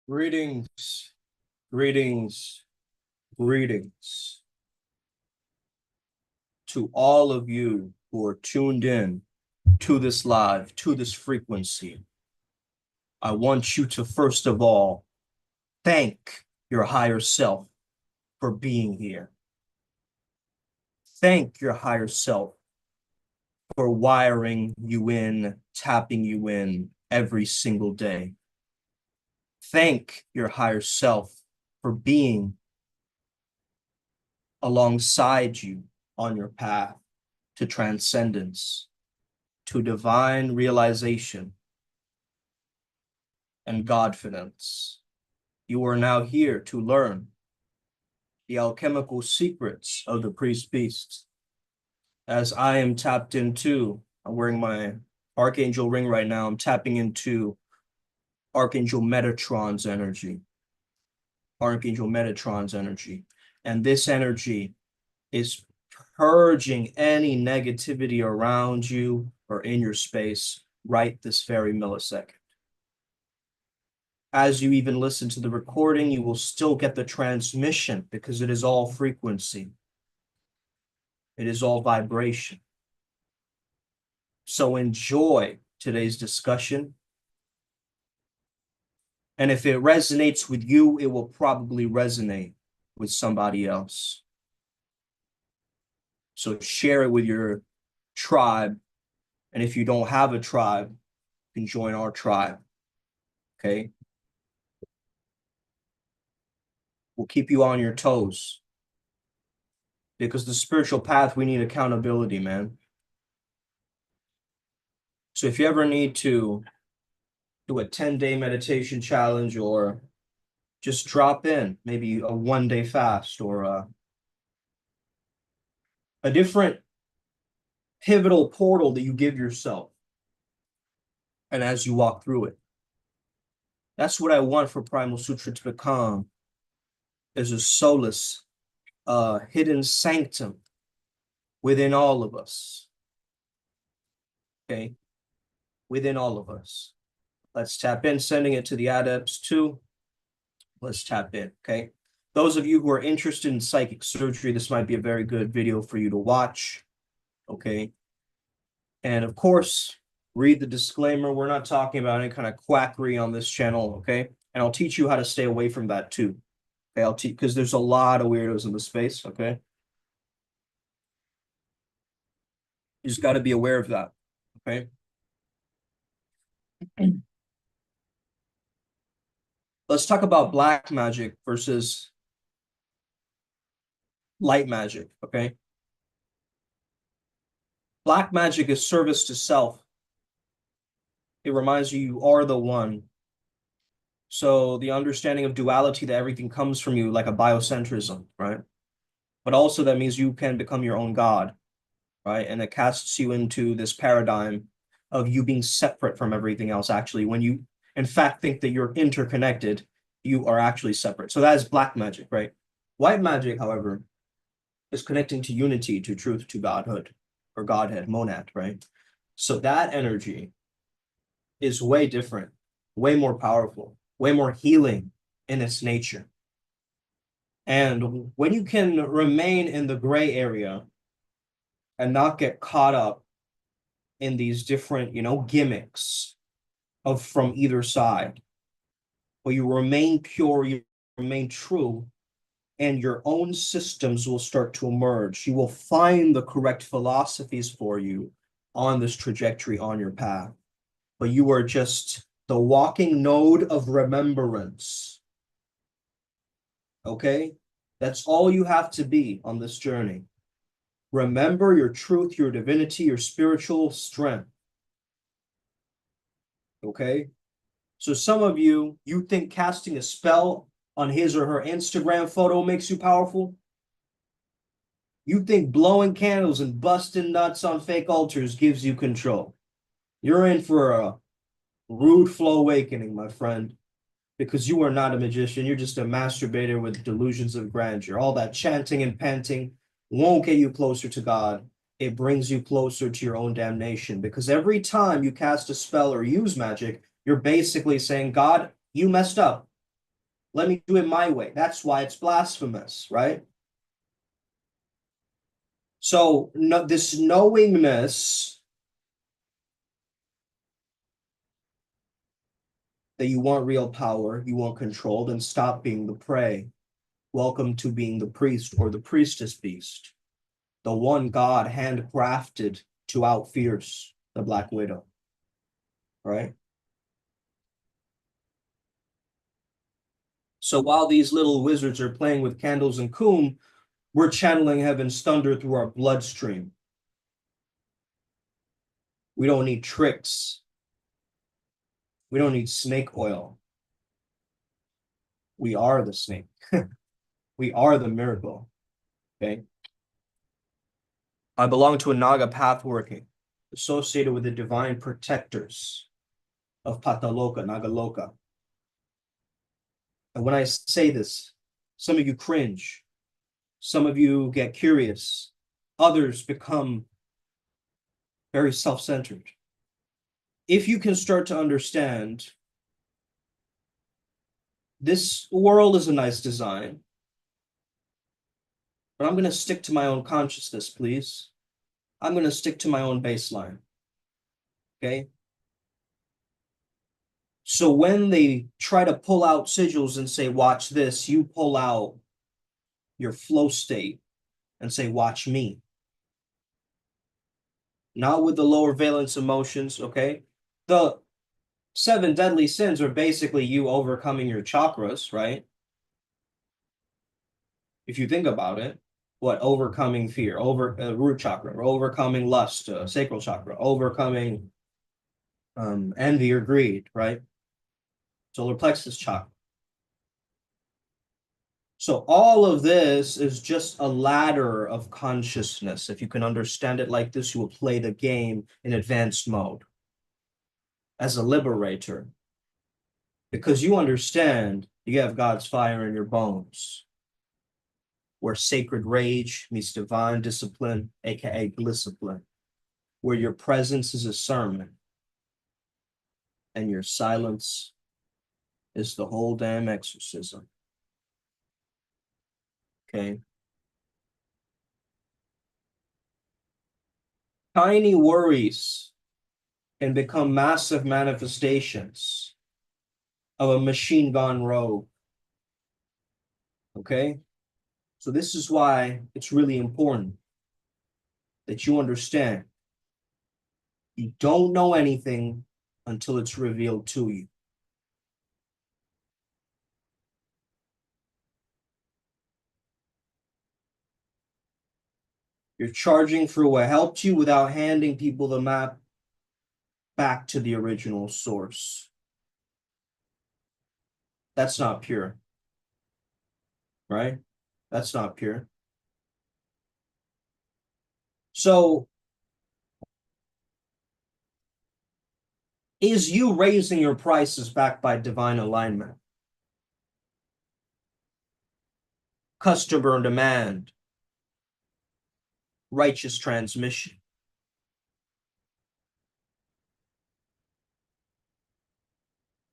Greetings, greetings, greetings to all of you who are tuned in to this live, to this frequency. I want you to first of all thank your higher self for being here. Thank your higher self for wiring you in, tapping you in every single day. Thank your higher self for being alongside you on your path to transcendence, to divine realization and Godfidence. You are now here to learn the alchemical secrets of the priest beasts. As I am tapped into, I'm wearing my Archangel ring right now, I'm tapping into Archangel Metatron's energy. Archangel Metatron's energy. And this energy is purging any negativity around you or in your space right this very millisecond. As you even listen to the recording, you will still get the transmission because it is all frequency. It is all vibration. So enjoy today's discussion. And if it resonates with you, it will probably resonate with somebody else. So share it with your tribe. And if you don't have a tribe, you can join our tribe. Okay? We'll keep you on your toes. Because the spiritual path, we need accountability, man. So if you ever need to do a 10-day meditation challenge or just drop in, maybe a 1-day fast or a different pivotal portal that you give yourself. And as you walk through it, that's what I want for Primal Sutra to become, is a solace, hidden sanctum within all of us. Okay? Within all of us. Let's tap in, sending it to the adepts too. Let's tap in, okay? Those of you who are interested in psychic surgery, this might be a very good video for you to watch, okay? And of course, read the disclaimer. We're not talking about any kind of quackery on this channel, okay? And I'll teach you how to stay away from that too. Okay, I'll teach, because there's a lot of weirdos in the space, okay? You just got to be aware of that, okay? Let's talk about black magic versus light magic, okay? Black magic is service to self. It reminds you you are the one. So the understanding of duality, that everything comes from you, like a biocentrism, right? But also that means you can become your own God, right? And it casts you into this paradigm of you being separate from everything else. Actually, when you, in fact, think that you're interconnected, you are actually separate. So that is black magic, right? White magic, however, is connecting to unity, to truth, to Godhood, or Godhead, monad, right? So that energy is way different, way more powerful, way more healing in its nature. And when you can remain in the gray area and not get caught up in these different, gimmicks of from either side, but you remain pure, you remain true, and your own systems will start to emerge. You will find the correct philosophies for you on this trajectory, on your path. But you are just the walking node of remembrance. Okay? That's all you have to be on this journey. Remember your truth, your divinity, your spiritual strength. Okay? So some of you think casting a spell on his or her Instagram photo makes you powerful? You think blowing candles and busting nuts on fake altars gives you control? You're in for a rude flow awakening, my friend, because you are not a magician. You're just a masturbator with delusions of grandeur. All that chanting and panting won't get you closer to God. It brings you closer to your own damnation, because every time you cast a spell or use magic, you're basically saying, God, you messed up. Let me do it my way. That's why it's blasphemous, right? So no, this knowingness that you want real power, you want control, then stop being the prey. Welcome to being the priest or the priestess beast, the one God handcrafted to outfierce the Black Widow, right? So while these little wizards are playing with candles and coom, we're channeling heaven's thunder through our bloodstream. We don't need tricks. We don't need snake oil. We are the snake. We are the miracle. Okay. I belong to a Naga path working, associated with the divine protectors of Pataloka, Nagaloka. And when I say this, some of you cringe, some of you get curious, others become very self-centered. If you can start to understand, this world is a nice design, but I'm going to stick to my own consciousness, please. I'm going to stick to my own baseline. Okay? So when they try to pull out sigils and say, watch this, you pull out your flow state and say, watch me. Not with the lower valence emotions, okay? The 7 deadly sins are basically you overcoming your chakras, right? If you think about it, what overcoming fear, root chakra, or overcoming lust, sacral chakra, overcoming envy or greed, right? Solar plexus chakra. So all of this is just a ladder of consciousness. If you can understand it like this, you will play the game in advanced mode as a liberator, because you understand you have God's fire in your bones, where sacred rage meets divine discipline, aka blisscipline, where your presence is a sermon and your silence is the whole damn exorcism. Okay. Tiny worries can become massive manifestations of a machine gone rogue. Okay. So this is why it's really important that you understand you don't know anything until it's revealed to you. You're charging for what helped you without handing people the map back to the original source. That's not pure, right? That's not pure. So is you raising your prices backed by divine alignment? Customer demand, righteous transmission.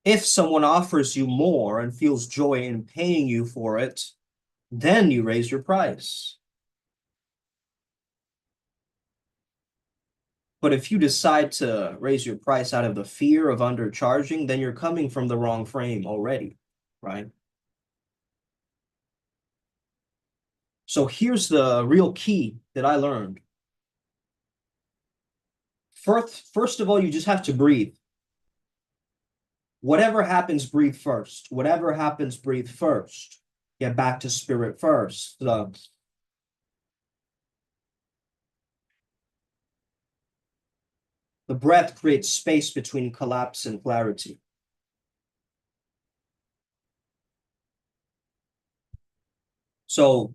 If someone offers you more and feels joy in paying you for it, then you raise your price. But if you decide to raise your price out of the fear of undercharging, then you're coming from the wrong frame already, right? So here's the real key that I learned. First of all, you just have to breathe. Whatever happens, breathe first. Whatever happens, breathe first. Get back to spirit first. The breath creates space between collapse and clarity. So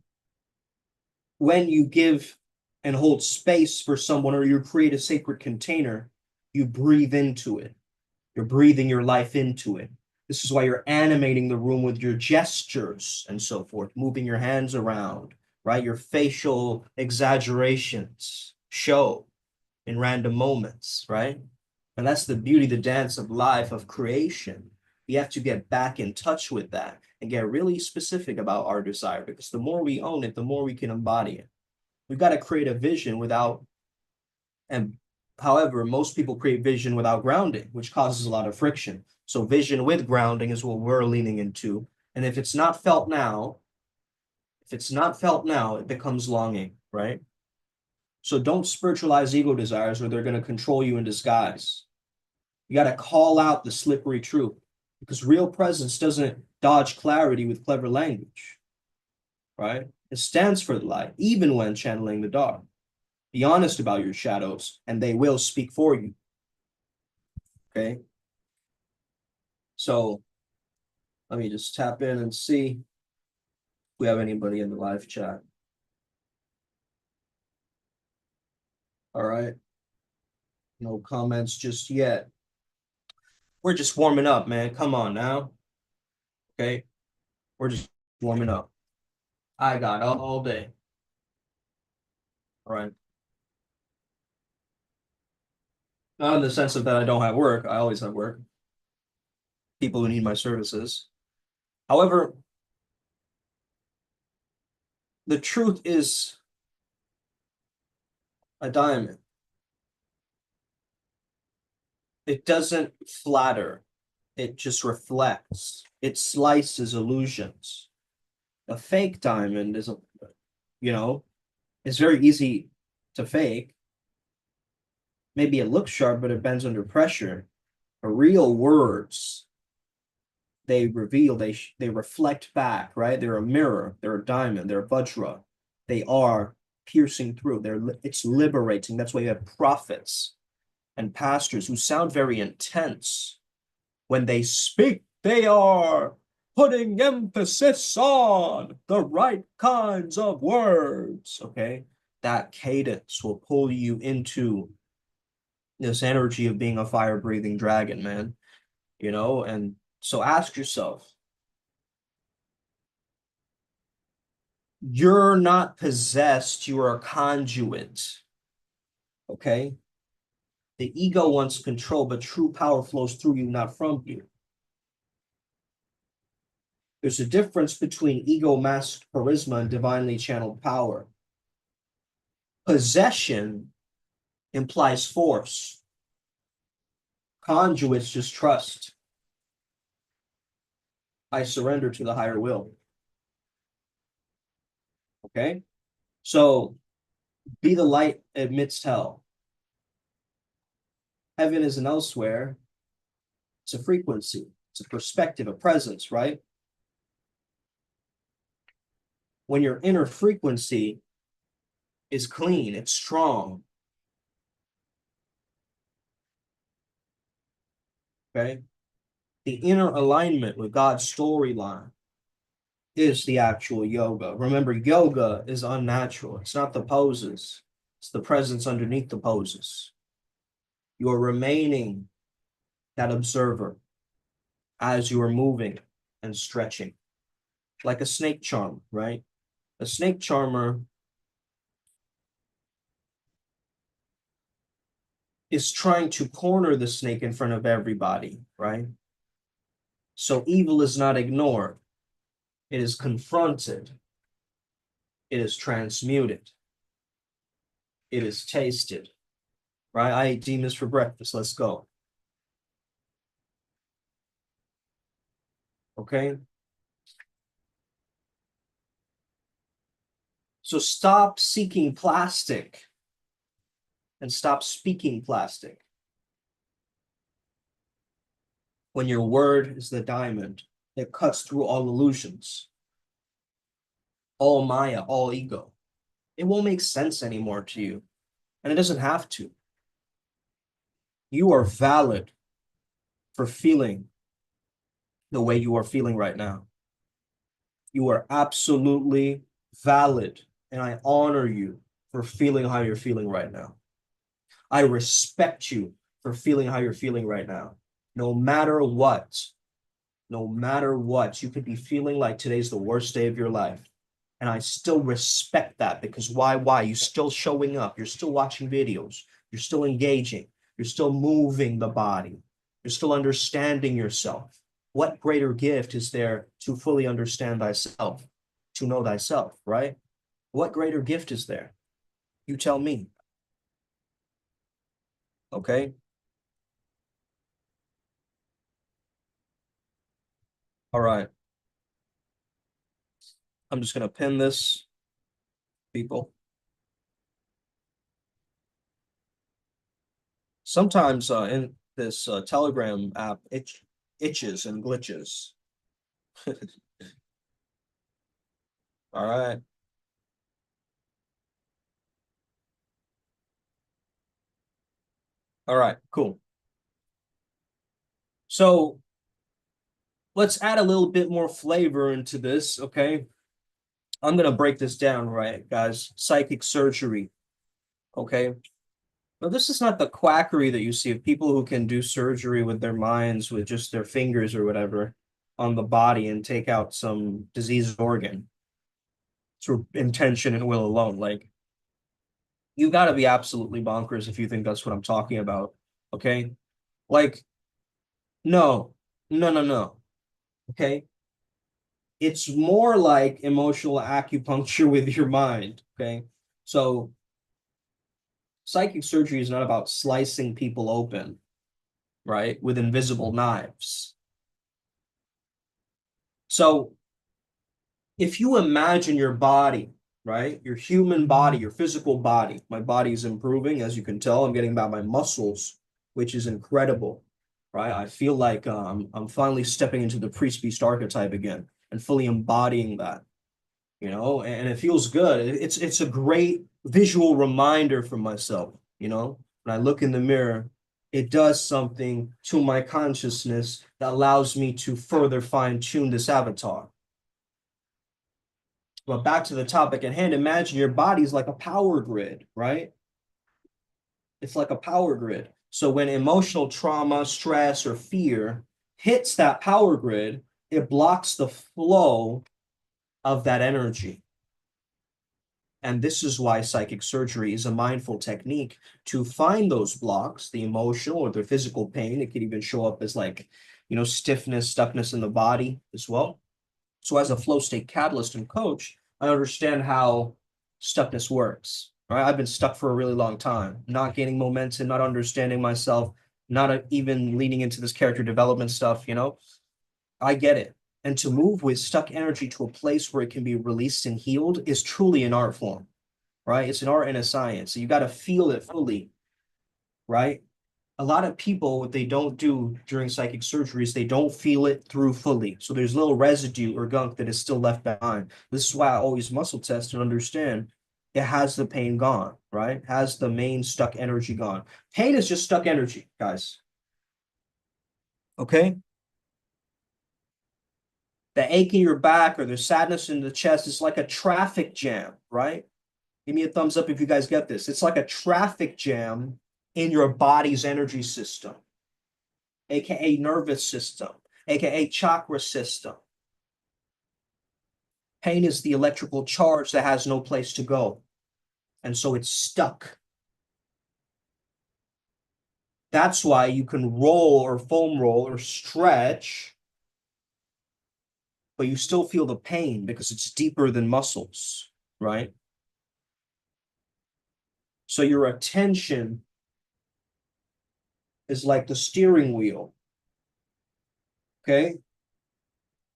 when you give and hold space for someone, or you create a sacred container, you breathe into it. You're breathing your life into it. This is why you're animating the room with your gestures and so forth, moving your hands around, right? Your facial exaggerations show in random moments, right? And that's the beauty, the dance of life, of creation. We have to get back in touch with that and get really specific about our desire, because the more we own it, the more we can embody it. We've got to create a vision without, and however, most people create vision without grounding, which causes a lot of friction. So vision with grounding is what we're leaning into. And if it's not felt now, it becomes longing, right? So don't spiritualize ego desires, or they're going to control you in disguise. You got to call out the slippery truth, because real presence doesn't dodge clarity with clever language, right? It stands for the light, even when channeling the dark. Be honest about your shadows, and they will speak for you. Okay? So let me just tap in and see if we have anybody in the live chat. All right. No comments just yet. We're just warming up, man. Come on now. Okay? We're just warming up. I got all day. All right. Not in the sense of that I don't have work. I always have work. People who need my services. However, the truth is a diamond. It doesn't flatter. It just reflects. It slices illusions. A fake diamond is it's very easy to fake. Maybe it looks sharp, but it bends under pressure. But real words, they reveal, they reflect back, right? They're a mirror, they're a diamond, they're a vajra. They are piercing through. It's liberating. That's why you have prophets and pastors who sound very intense. When they speak, they are putting emphasis on the right kinds of words. Okay, that cadence will pull you into this energy of being a fire-breathing dragon, man. And so ask yourself, you're not possessed, you are a conduit. Okay? The ego wants control, but true power flows through you, not from you. There's a difference between ego-masked charisma and divinely channeled power. Possession implies force. Conduits just trust. I surrender to the higher will. Okay? So be the light amidst hell. Heaven isn't elsewhere. It's a frequency. It's a perspective, a presence, right? When your inner frequency is clean, it's strong. Okay? The inner alignment with God's storyline is the actual yoga. Remember, yoga is unnatural. It's not the poses. It's the presence underneath the poses. You're remaining that observer as you are moving and stretching. Like a snake charmer, right? A snake charmer is trying to corner the snake in front of everybody, right? So evil is not ignored. It is confronted. It is transmuted. It is tasted, right? I ate demons for breakfast. Let's go. Okay? So stop seeking plastic and stop speaking plastic. When your word is the diamond that cuts through all illusions, all Maya, all ego, it won't make sense anymore to you. And it doesn't have to. You are valid for feeling the way you are feeling right now. You are absolutely valid, and I honor you for feeling how you're feeling right now. I respect you for feeling how you're feeling right now. No matter what, you could be feeling like today's the worst day of your life. And I still respect that, because why? You're still showing up. You're still watching videos. You're still engaging. You're still moving the body. You're still understanding yourself. What greater gift is there to fully understand thyself, to know thyself, right? What greater gift is there? You tell me, okay? All right. I'm just going to pin this, people. Sometimes in this Telegram app, it itches and glitches. All right. All right. Cool. So let's add a little bit more flavor into this, okay? I'm going to break this down, right, guys? Psychic surgery, okay? Now, this is not the quackery that you see of people who can do surgery with their minds, with just their fingers or whatever on the body and take out some diseased organ through intention and will alone. Like, you got to be absolutely bonkers if you think that's what I'm talking about, okay? Like, no, no, no, no, okay? It's more like emotional acupuncture with your mind, okay? So, psychic surgery is not about slicing people open, right, with invisible knives. So, if you imagine your body, right, your human body, your physical body, my body is improving, as you can tell, I'm getting about my muscles, which is incredible, right? I feel like I'm finally stepping into the priest beast archetype again and fully embodying that, and it feels good. It's a great visual reminder for myself, when I look in the mirror, it does something to my consciousness that allows me to further fine tune this avatar. But back to the topic at hand, imagine your body's like a power grid, right? It's like a power grid. So when emotional trauma, stress, or fear hits that power grid, it blocks the flow of that energy. And this is why psychic surgery is a mindful technique to find those blocks, the emotional or the physical pain. It could even show up as like, stiffness, stuckness in the body as well. So as a flow state catalyst and coach, I understand how stuckness works. Right? I've been stuck for a really long time, not gaining momentum, not understanding myself, not even leaning into this character development stuff. I get it. And to move with stuck energy to a place where it can be released and healed is truly an art form, right? It's an art and a science. So you got to feel it fully, right? A lot of people, what they don't do during psychic surgeries, they don't feel it through fully. So there's little residue or gunk that is still left behind. This is why I always muscle test and understand it has the pain gone, right? Has the main stuck energy gone. Pain is just stuck energy, guys. Okay? The ache in your back or the sadness in the chest is like a traffic jam, right? Give me a thumbs up if you guys get this. It's like a traffic jam in your body's energy system, aka nervous system, aka chakra system. Pain is the electrical charge that has no place to go. And so it's stuck. That's why you can roll or foam roll or stretch, but you still feel the pain because it's deeper than muscles, right? So your attention is like the steering wheel, okay?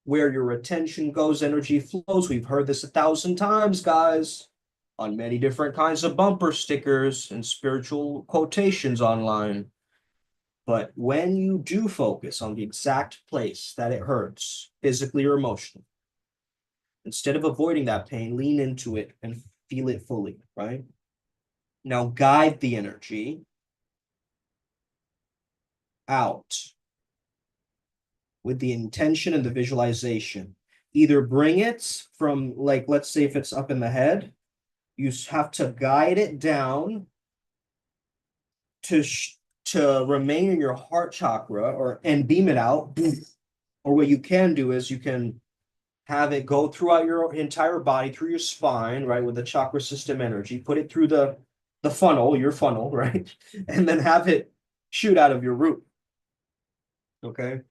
Where your attention goes, energy flows. We've heard this 1,000 times, guys, on many different kinds of bumper stickers and spiritual quotations online. But when you do focus on the exact place that it hurts, physically or emotionally, instead of avoiding that pain, lean into it and feel it fully, right? Now guide the energy out with the intention and the visualization. Either bring it from, like, let's say if it's up in the head, you have to guide it down to to remain in your heart chakra or and beam it out. Or what you can do is you can have it go throughout your entire body, through your spine, right, with the chakra system energy, put it through the funnel, your funnel, right? And then have it shoot out of your root. Okay.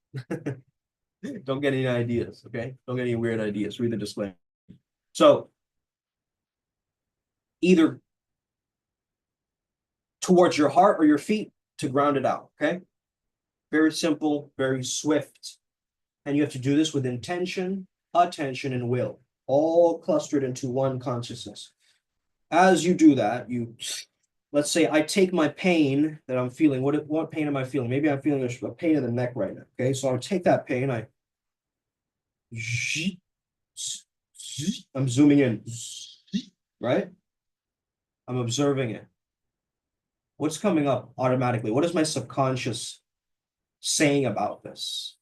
Don't get any ideas, okay? Don't get any weird ideas. Read the disclaimer. So either towards your heart or your feet to ground it out, okay? Very simple, very swift. And you have to do this with intention, attention, and will, all clustered into one consciousness. As you do that, let's say I take my pain that I'm feeling. What pain am I feeling? Maybe I'm feeling a pain in the neck right now. Okay, so I'll take that pain. I'm zooming in, right? I'm observing it. What's coming up automatically? What is my subconscious saying about this?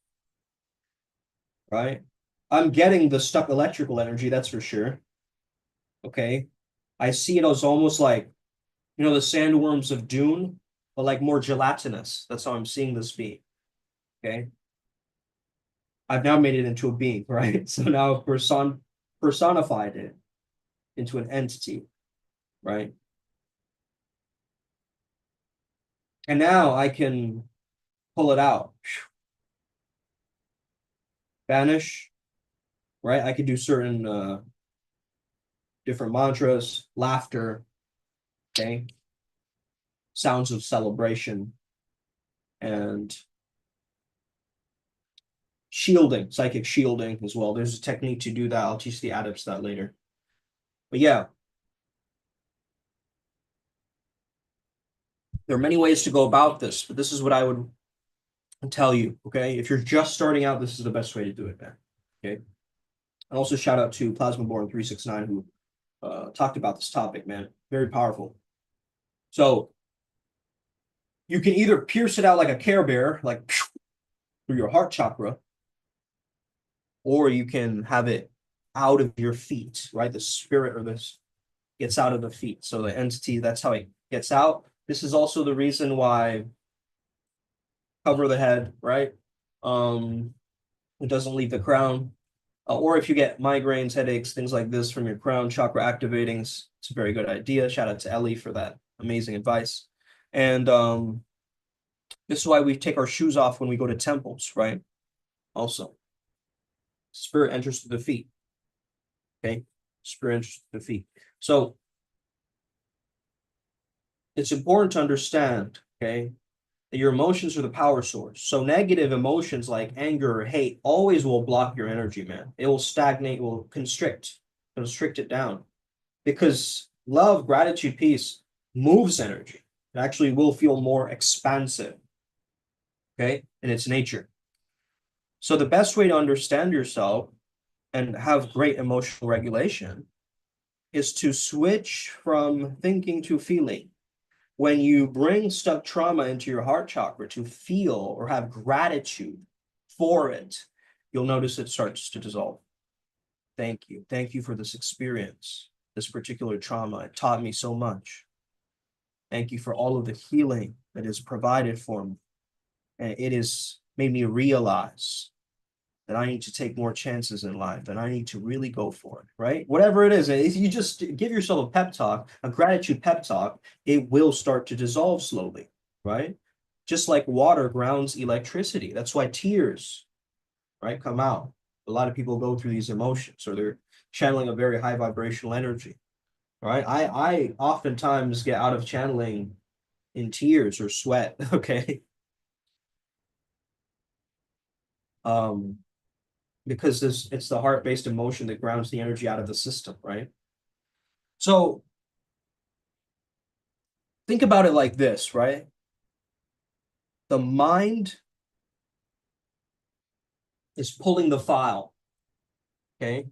Right? I'm getting the stuck electrical energy, that's for sure. Okay. I see it as almost like, the sandworms of Dune, but like more gelatinous. That's how I'm seeing this be. Okay. I've now made it into a being, right? So now I've personified it into an entity, right? And now I can pull it out, banish, right? I could do certain different mantras, laughter, okay, sounds of celebration, and shielding, psychic shielding as well. There's a technique to do that. I'll teach the adepts that later. But yeah, there are many ways to go about this, but this is what I would tell you, okay? If you're just starting out, this is the best way to do it, man, okay? And also shout out to Plasmaborn369 who talked about this topic, man. Very powerful. So you can either pierce it out like a Care Bear, like through your heart chakra, or you can have it out of your feet, right? The spirit or this gets out of the feet. So the entity, that's how it gets out. This is also the reason why cover the head, right? It doesn't leave the crown. Or if you get migraines, headaches, things like this from your crown chakra activatings, it's a very good idea. Shout out to Ellie for that amazing advice. And this is why we take our shoes off when we go to temples, right? Also, spirit enters through the feet. Okay, spirit enters through the feet. So it's important to understand, okay, that your emotions are the power source. So negative emotions like anger or hate always will block your energy, man. It will stagnate, will constrict it down. Because love, gratitude, peace moves energy. It actually will feel more expansive, okay, in its nature. So the best way to understand yourself and have great emotional regulation is to switch from thinking to feeling. When you bring stuck trauma into your heart chakra to feel or have gratitude for it, you'll notice it starts to dissolve. Thank you. Thank you for this experience, this particular trauma. It taught me so much. Thank you for all of the healing that is provided for me. And it has made me realize that I need to take more chances in life, that I need to really go for it, right? Whatever it is, if you just give yourself a pep talk, a gratitude pep talk, it will start to dissolve slowly, right? Just like water grounds electricity. That's why tears, right, come out. A lot of people go through these emotions or they're channeling a very high vibrational energy, right? I oftentimes get out of channeling in tears or sweat, okay? Um, because it's the heart-based emotion that grounds the energy out of the system, right? So think about it like this, right? The mind is pulling the file, okay?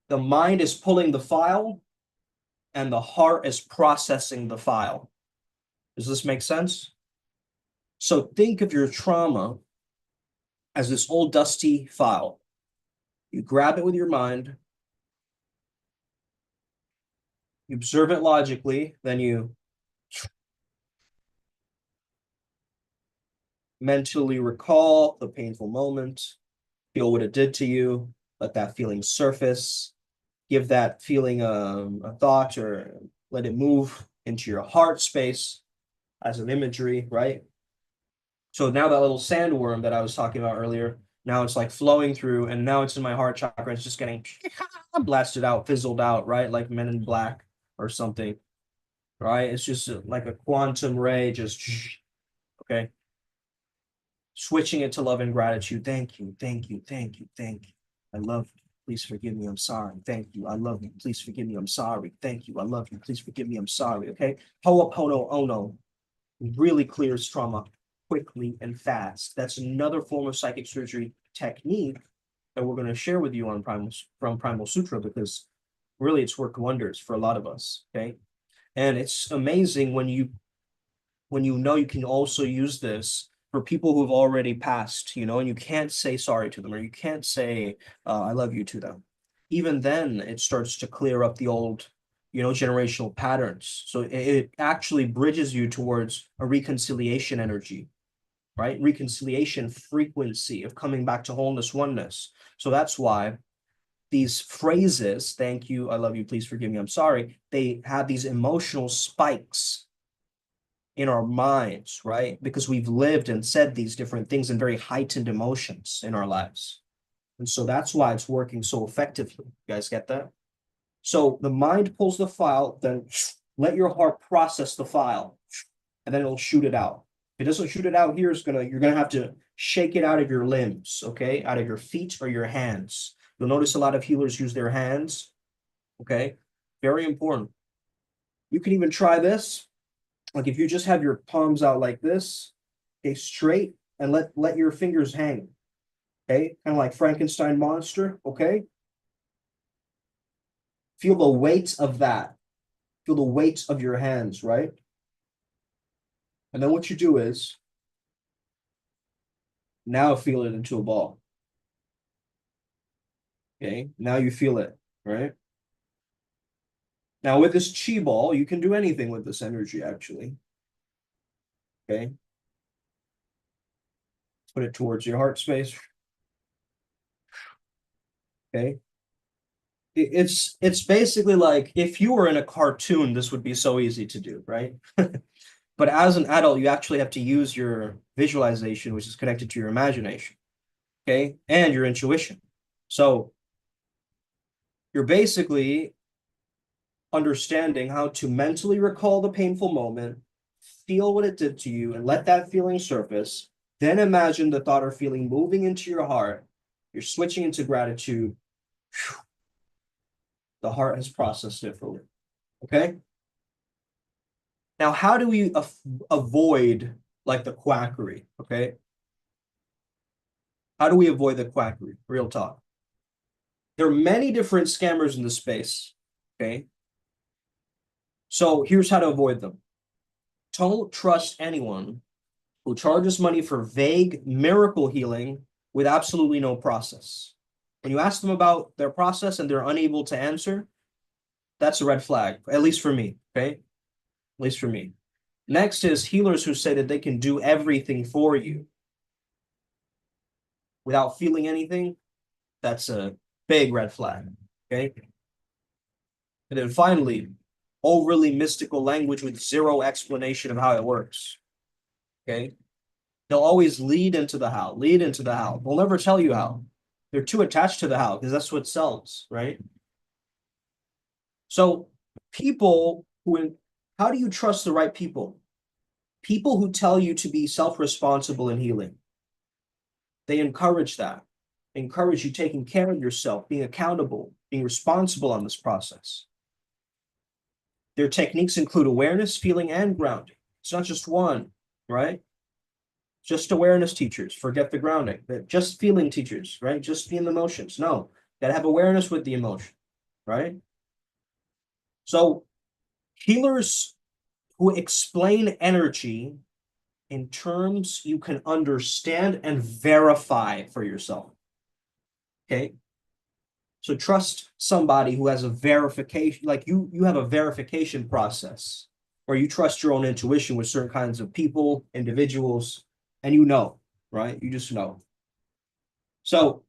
The mind is pulling the file and the heart is processing the file. Does this make sense? So think of your trauma as this old dusty file. You grab it with your mind, you observe it logically, then you mentally recall the painful moment, feel what it did to you, let that feeling surface, give that feeling a thought or let it move into your heart space as an imagery, right? So now that little sandworm that I was talking about earlier, now it's like flowing through, and now it's in my heart chakra. It's just getting blasted out, fizzled out, right? Like Men in Black or something, right? It's just like a quantum ray, just okay. Switching it to love and gratitude. Thank you, thank you, thank you, thank you. I love you. Please forgive me. I'm sorry. Thank you. I love you. Please forgive me. I'm sorry. Thank you. I love you. Please forgive me. I'm sorry. Okay. Ho'oponopono really clears trauma quickly and fast. That's another form of psychic surgery technique that we're going to share with you on Primal Sutra, because really it's worked wonders for a lot of us. Okay. And it's amazing when you know you can also use this for people who've already passed, and you can't say sorry to them, or you can't say I love you to them. Even then, it starts to clear up the old, generational patterns. So it actually bridges you towards a reconciliation energy, right? Reconciliation frequency of coming back to wholeness, oneness. So that's why these phrases, thank you, I love you, please forgive me, I'm sorry, they have these emotional spikes in our minds, right? Because we've lived and said these different things in very heightened emotions in our lives. And so that's why it's working so effectively. You guys get that? So the mind pulls the file, then let your heart process the file, and then it'll shoot it out. If it doesn't shoot it out here, you're gonna have to shake it out of your limbs, okay? Out of your feet or your hands. You'll notice a lot of healers use their hands, okay? Very important. You can even try this. Like if you just have your palms out like this, okay, straight, and let your fingers hang, okay, kind of like Frankenstein monster, okay. Feel the weight of that. Feel the weight of your hands, right? And then what you do is now feel it into a ball. Okay, now you feel it, right? Now with this chi ball, you can do anything with this energy actually. Okay, put it towards your heart space. Okay, it's basically like if you were in a cartoon, this would be so easy to do, right? But as an adult, you actually have to use your visualization, which is connected to your imagination, okay, and your intuition. So you're basically understanding how to mentally recall the painful moment, feel what it did to you, and let that feeling surface. Then imagine the thought or feeling moving into your heart. You're switching into gratitude. The heart has processed it for you. Okay. Now, how do we avoid like the quackery? Okay. How do we avoid the quackery? Real talk. There are many different scammers in the space. Okay. So here's how to avoid them. Don't trust anyone who charges money for vague miracle healing with absolutely no process. When you ask them about their process and they're unable to answer, that's a red flag, at least for me. Okay. At least for me. Next is healers who say that they can do everything for you without feeling anything. That's a big red flag. Okay. And then finally, overly mystical language with zero explanation of how it works. Okay. They'll always lead into the how, lead into the how. They'll never tell you how. They're too attached to the how because that's what sells, right? So how do you trust the right people? People who tell you to be self-responsible in healing. They encourage that, encourage you taking care of yourself, being accountable, being responsible on this process. Their techniques include awareness, feeling, and grounding. It's not just one, right? Just awareness teachers, forget the grounding. Just feeling teachers, right? Just feel the emotions. No, got to have awareness with the emotion, right? So healers who explain energy in terms you can understand and verify for yourself. Okay. So trust somebody who has a verification, like you have a verification process where you trust your own intuition with certain kinds of people, individuals, and right? You just know. So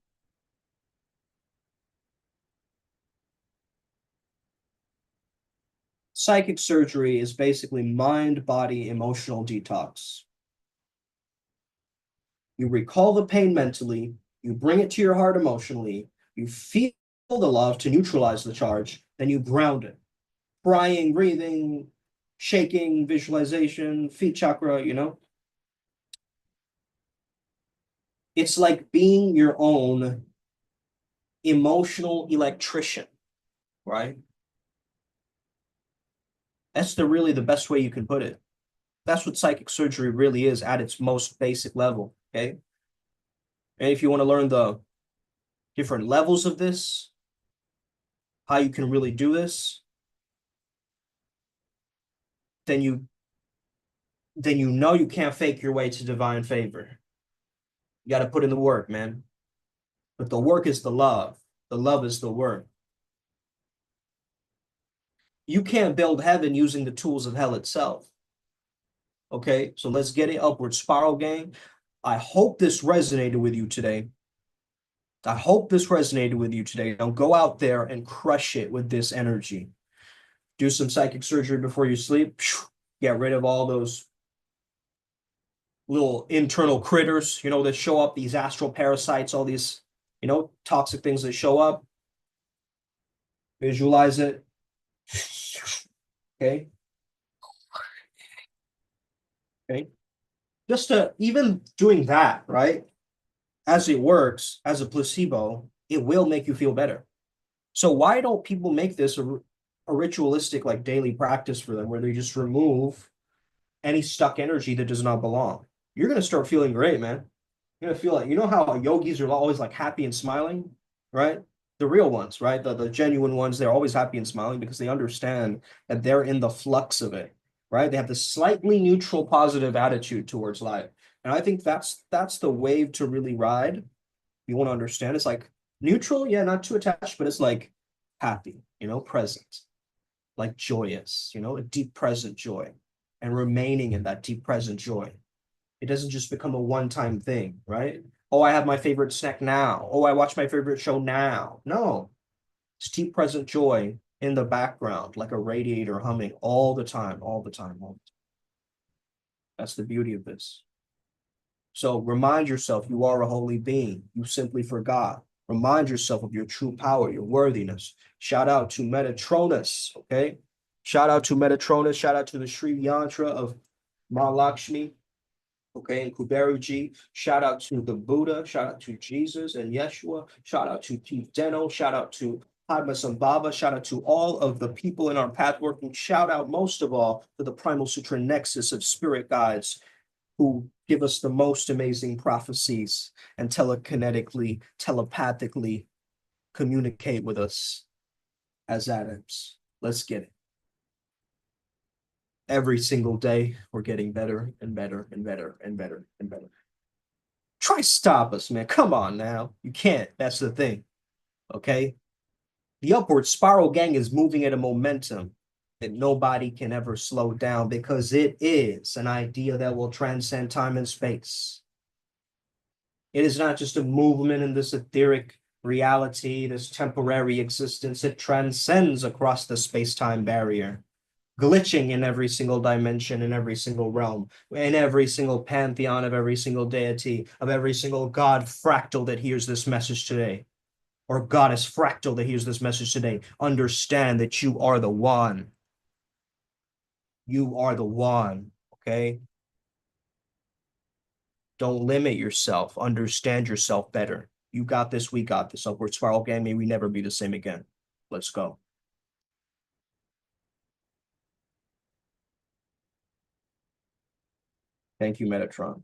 psychic surgery is basically mind, body, emotional detox. You recall the pain mentally, you bring it to your heart emotionally, you feel the love to neutralize the charge, then you ground it. Crying, breathing, shaking, visualization, feet chakra, you know? It's like being your own emotional electrician, right? That's really the best way you can put it. That's what psychic surgery really is at its most basic level, okay? And if you want to learn the different levels of this, how you can really do this, then you know you can't fake your way to divine favor. You got to put in the work, man. But the work is the love. The love is the work. You can't build heaven using the tools of hell itself. Okay, so let's get it upward spiral, gang. I hope this resonated with you today. I hope this resonated with you today. Now go out there and crush it with this energy. Do some psychic surgery before you sleep. Get rid of all those little internal critters, that show up, these astral parasites, all these, toxic things that show up. Visualize it. Okay. Okay. Just to even doing that, right? As it works as a placebo, it will make you feel better. So why don't people make this a ritualistic, like daily practice for them, where they just remove any stuck energy that does not belong? You're gonna start feeling great, man. You're gonna feel like, how yogis are always like happy and smiling, right? The real ones, right? The genuine ones, they're always happy and smiling because they understand that they're in the flux of it, right? They have this slightly neutral, positive attitude towards life. And I think that's the wave to really ride. You want to understand. It's like neutral, yeah, not too attached, but it's like happy, present, like joyous, a deep present joy, and remaining in that deep present joy. It doesn't just become a one-time thing, right? Oh, I have my favorite snack now. Oh, I watch my favorite show now. No, it's deep present joy in the background, like a radiator humming all the time, all the time, all the time. That's the beauty of this. So remind yourself you are a holy being. You simply forgot. Remind yourself of your true power, your worthiness. Shout out to Metatronus, okay? Shout out to Metatronus. Shout out to the Sri Yantra of Mahalakshmi, okay, and Kuberuji. Shout out to the Buddha. Shout out to Jesus and Yeshua. Shout out to Keith Deno. Shout out to Padmasambhava. Shout out to all of the people in our path working. Shout out most of all to the Primal Sutra nexus of spirit guides who give us the most amazing prophecies and telekinetically, telepathically communicate with us as atoms. Let's get it. Every single day, we're getting better and better and better and better and better. Try stop us, man. Come on now. You can't. That's the thing. Okay? The upward spiral, gang, is moving at a momentum that nobody can ever slow down because it is an idea that will transcend time and space. It is not just a movement in this etheric reality, this temporary existence. It transcends across the space-time barrier, glitching in every single dimension, in every single realm, in every single pantheon of every single deity, of every single god fractal that hears this message today, or goddess fractal that hears this message today. Understand that you are the one. You are the one, okay? Don't limit yourself. Understand yourself better. You got this. We got this. Upward spiral gang. May we never be the same again. Let's go. Thank you, Metatron.